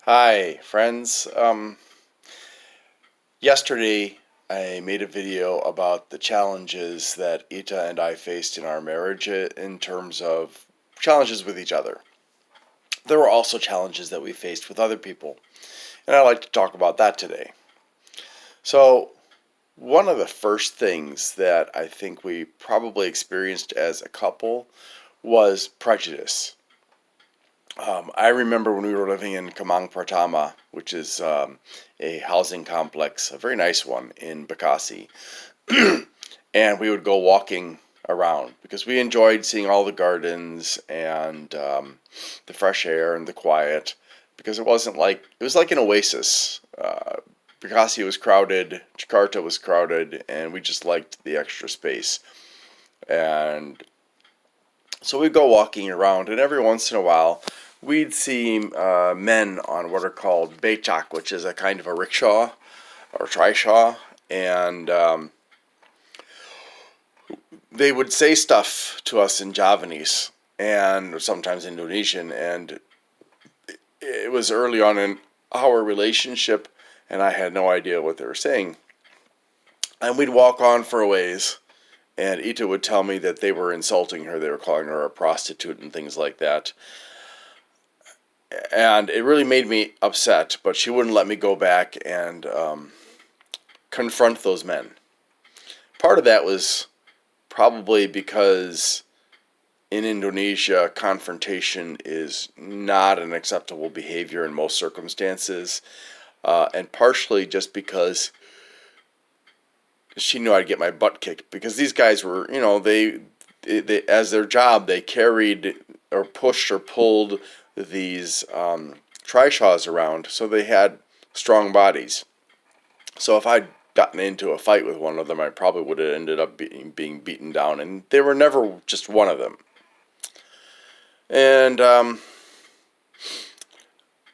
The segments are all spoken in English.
Hi, friends. Yesterday I made a video about the challenges that Ita and I faced in our marriage in terms of challenges with each other. There were also challenges that we faced with other people, and I'd like to talk about that today. So, one of the first things that I think we probably experienced as a couple was prejudice. I remember when we were living in Kamang Pratama, which is a housing complex, a very nice one in Bekasi, and we would go walking around because we enjoyed seeing all the gardens and the fresh air and the quiet because it was like an oasis. Bekasi was crowded, Jakarta was crowded, and we just liked the extra space. And so we'd go walking around, and every once in a while, we'd see men on what are called becak, which is a kind of a rickshaw or trishaw, and they would say stuff to us in Javanese and sometimes Indonesian, and it was early on in our relationship, and I had no idea what they were saying. And we'd walk on for a ways, and Ita would tell me that they were insulting her, they were calling her a prostitute and things like that. And it really made me upset, but she wouldn't let me go back and confront those men. Part of that was probably because in Indonesia, confrontation is not an acceptable behavior in most circumstances, and partially just because she knew I'd get my butt kicked. Because these guys were, they as their job, they carried or pushed or pulled these trishaws around, so they had strong bodies. So if I'd gotten into a fight with one of them, I probably would have ended up being beaten down, and they were never just one of them. And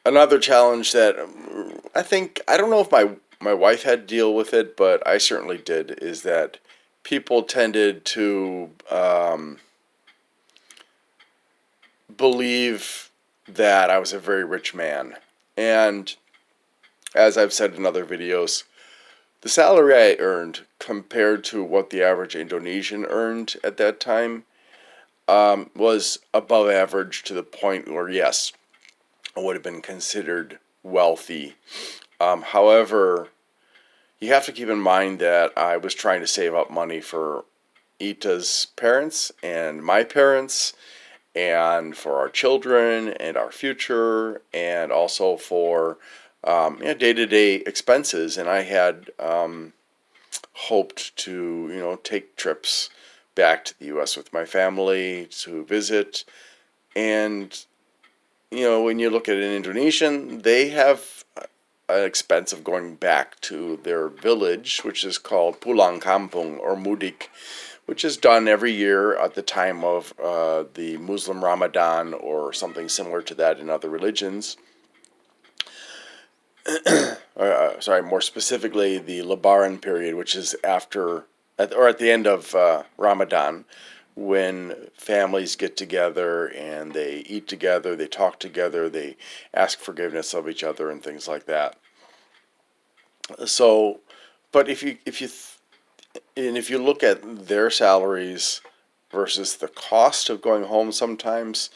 another challenge that I don't know if my wife had to deal with it, but I certainly did, is that people tended to believe that I was a very rich man. And as I've said in other videos, the salary I earned compared to what the average Indonesian earned at that time was above average to the point where, yes, I would have been considered wealthy. However, you have to keep in mind that I was trying to save up money for Ita's parents and my parents, and for our children and our future, and also for day-to-day expenses. And I had hoped to, take trips back to the U.S. with my family to visit. And, when you look at an Indonesian, they have an expense of going back to their village, which is called pulang kampung or mudik, which is done every year at the time of the Muslim Ramadan or something similar to that in other religions. More specifically, the Lebaran period, which is at the end of Ramadan, when families get together and they eat together, they talk together, they ask forgiveness of each other and things like that. So, but if you look at their salaries versus the cost of going home, sometimes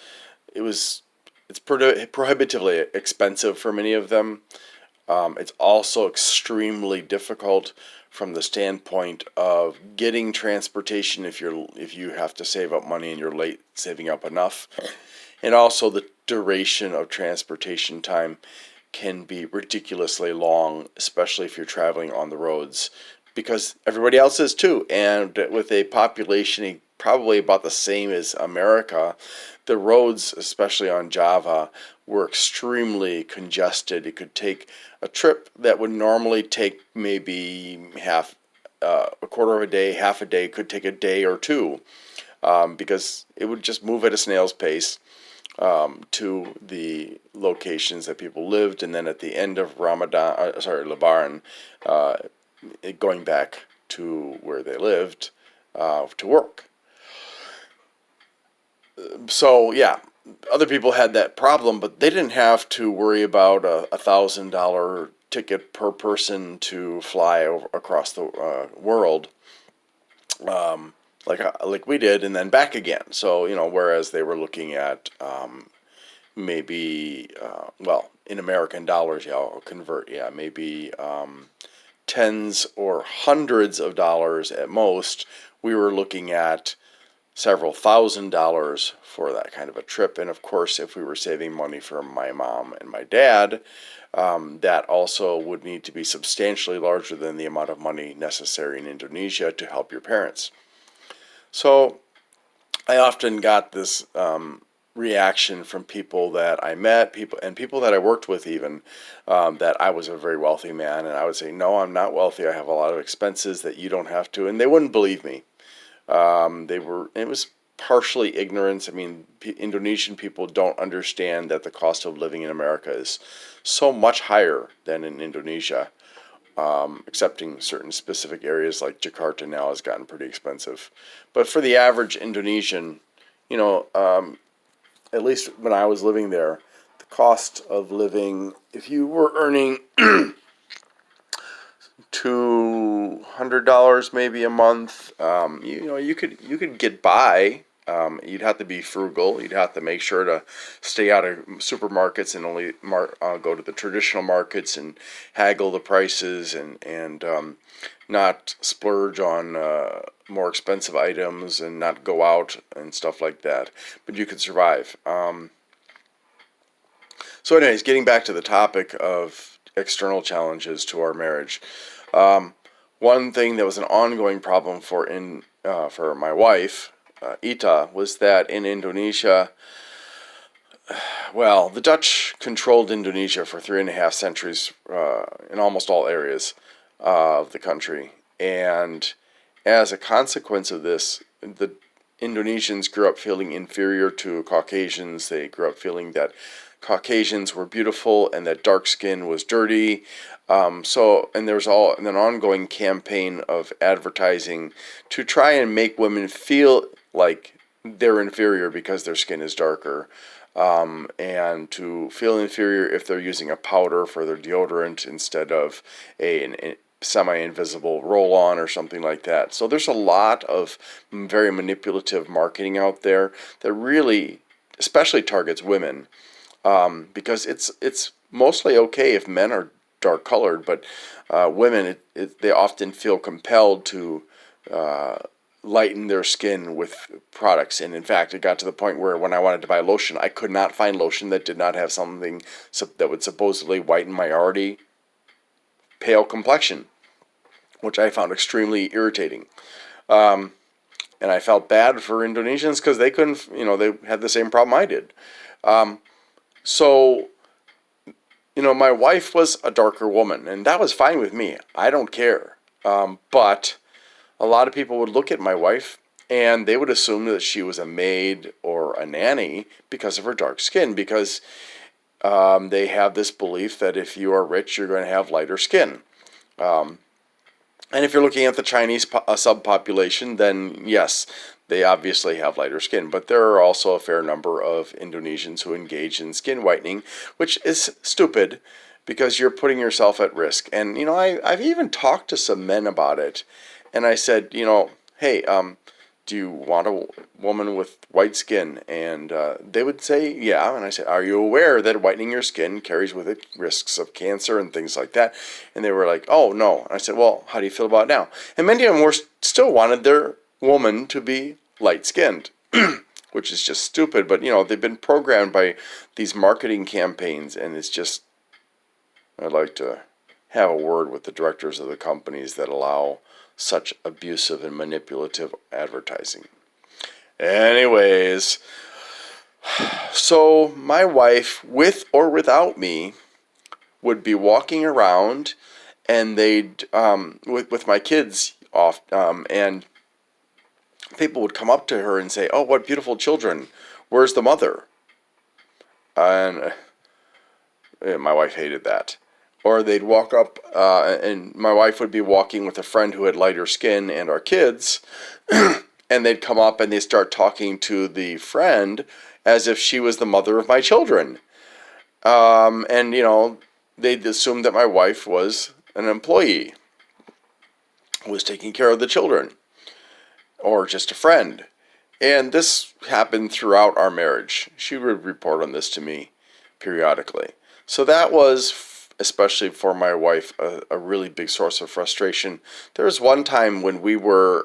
it's prohibitively expensive for many of them. It's also extremely difficult from the standpoint of getting transportation if you have to save up money and you're late saving up enough, and also the duration of transportation time can be ridiculously long, especially if you're traveling on the roads, because everybody else is too. And with a population probably about the same as America, the roads, especially on Java, were extremely congested. It could take a trip that would normally take maybe a quarter of a day, half a day, could take a day or two, because it would just move at a snail's pace to the locations that people lived, and then at the end of Lebaran, going back to where they lived to work. So yeah, other people had that problem, but they didn't have to worry about $1,000 ticket per person to fly across the world, like we did, and then back again. So whereas they were looking at maybe well, in American dollars, yeah, I'll convert, yeah, maybe tens or hundreds of dollars at most. We were looking at several $1,000s for that kind of a trip. And of course, if we were saving money for my mom and my dad, that also would need to be substantially larger than the amount of money necessary in Indonesia to help your parents. So I often got this reaction from people that I met, people that I worked with, even that I was a very wealthy man, and I would say, no, I'm not wealthy. I have a lot of expenses that you don't have to, and they wouldn't believe me. It was partially ignorance. I mean, Indonesian people don't understand that the cost of living in America is so much higher than in Indonesia, excepting certain specific areas like Jakarta now has gotten pretty expensive. But for the average Indonesian, you know, at least when I was living there, the cost of living, if you were earning $200 maybe a month, you could get by. You'd have to be frugal. You'd have to make sure to stay out of supermarkets and only go to the traditional markets and haggle the prices, and not splurge on more expensive items and not go out and stuff like that. But you could survive. So, anyways, getting back to the topic of external challenges to our marriage. One thing that was an ongoing problem for my wife, Ita, was that in Indonesia, well, the Dutch controlled Indonesia for 3.5 centuries in almost all areas of the country, and as a consequence of this, the Indonesians grew up feeling inferior to Caucasians. They grew up feeling that Caucasians were beautiful and that dark skin was dirty. And there's an ongoing campaign of advertising to try and make women feel like they're inferior because their skin is darker, and to feel inferior if they're using a powder for their deodorant instead of a semi-invisible roll-on or something like that. So there's a lot of very manipulative marketing out there that really, especially targets women, because it's mostly okay if men are dark colored, but women, they often feel compelled to lighten their skin with products. And in fact, it got to the point where when I wanted to buy lotion, I could not find lotion that did not have something that would supposedly whiten my already pale complexion, which I found extremely irritating. And I felt bad for Indonesians because they couldn't, they had the same problem I did. So, my wife was a darker woman, and that was fine with me. I don't care. But a lot of people would look at my wife and they would assume that she was a maid or a nanny because of her dark skin, because they have this belief that if you are rich, you're going to have lighter skin. And if you're looking at the Chinese subpopulation, then yes, they obviously have lighter skin. But there are also a fair number of Indonesians who engage in skin whitening, which is stupid because you're putting yourself at risk. And, I've even talked to some men about it. And I said, hey, do you want a woman with white skin? And they would say, yeah. And I said, are you aware that whitening your skin carries with it risks of cancer and things like that? And they were like, oh, no. And I said, well, how do you feel about it now? And many of them still wanted their woman to be light-skinned, which is just stupid. But, they've been programmed by these marketing campaigns, and it's just, I'd like to have a word with the directors of the companies that allow such abusive and manipulative advertising. Anyways, so my wife, with or without me, would be walking around, and they'd with my kids off, and people would come up to her and say, "Oh, what beautiful children! Where's the mother?" And my wife hated that. Or they'd walk up, and my wife would be walking with a friend who had lighter skin and our kids, and they'd come up and they start talking to the friend as if she was the mother of my children. And, they'd assume that my wife was an employee, was taking care of the children, or just a friend. And this happened throughout our marriage. She would report on this to me periodically. So that was, especially for my wife, a really big source of frustration. There was one time when we were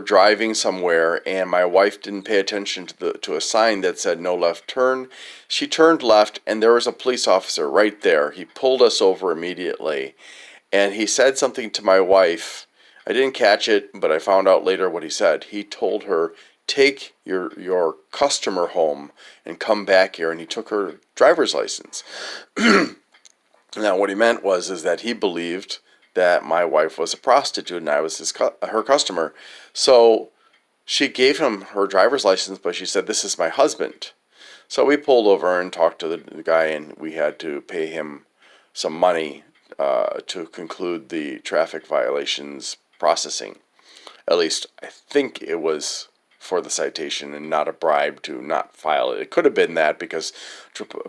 driving somewhere, and my wife didn't pay attention to a sign that said no left turn. She turned left, and there was a police officer right there. He pulled us over immediately, and he said something to my wife. I didn't catch it, but I found out later what he said. He told her, "Take your customer home and come back here," and he took her driver's license. Now, what he meant is that he believed that my wife was a prostitute and I was her customer. So she gave him her driver's license, but she said, "This is my husband." So we pulled over and talked to the guy, and we had to pay him some money to conclude the traffic violations processing. At least I think it was for the citation and not a bribe to not file it. It could have been that, because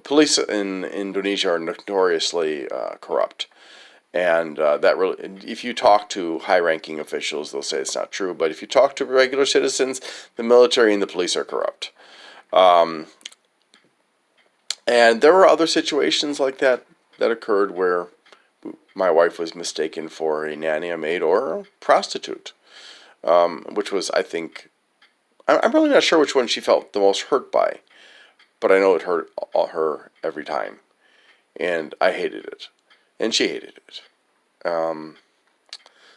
police in Indonesia are notoriously corrupt. And that really, if you talk to high-ranking officials, they'll say it's not true. But if you talk to regular citizens, the military and the police are corrupt. And there were other situations like that occurred where my wife was mistaken for a nanny, a maid, or a prostitute, which was, I think, I'm really not sure which one she felt the most hurt by, but I know it hurt her every time, and I hated it, and she hated it.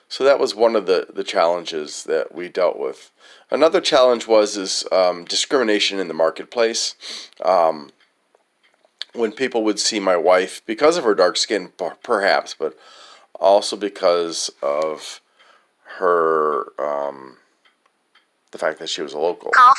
So that was one of the challenges that we dealt with. Another challenge was discrimination in the marketplace. When people would see my wife, because of her dark skin, perhaps, but also because of her, the fact that she was a local.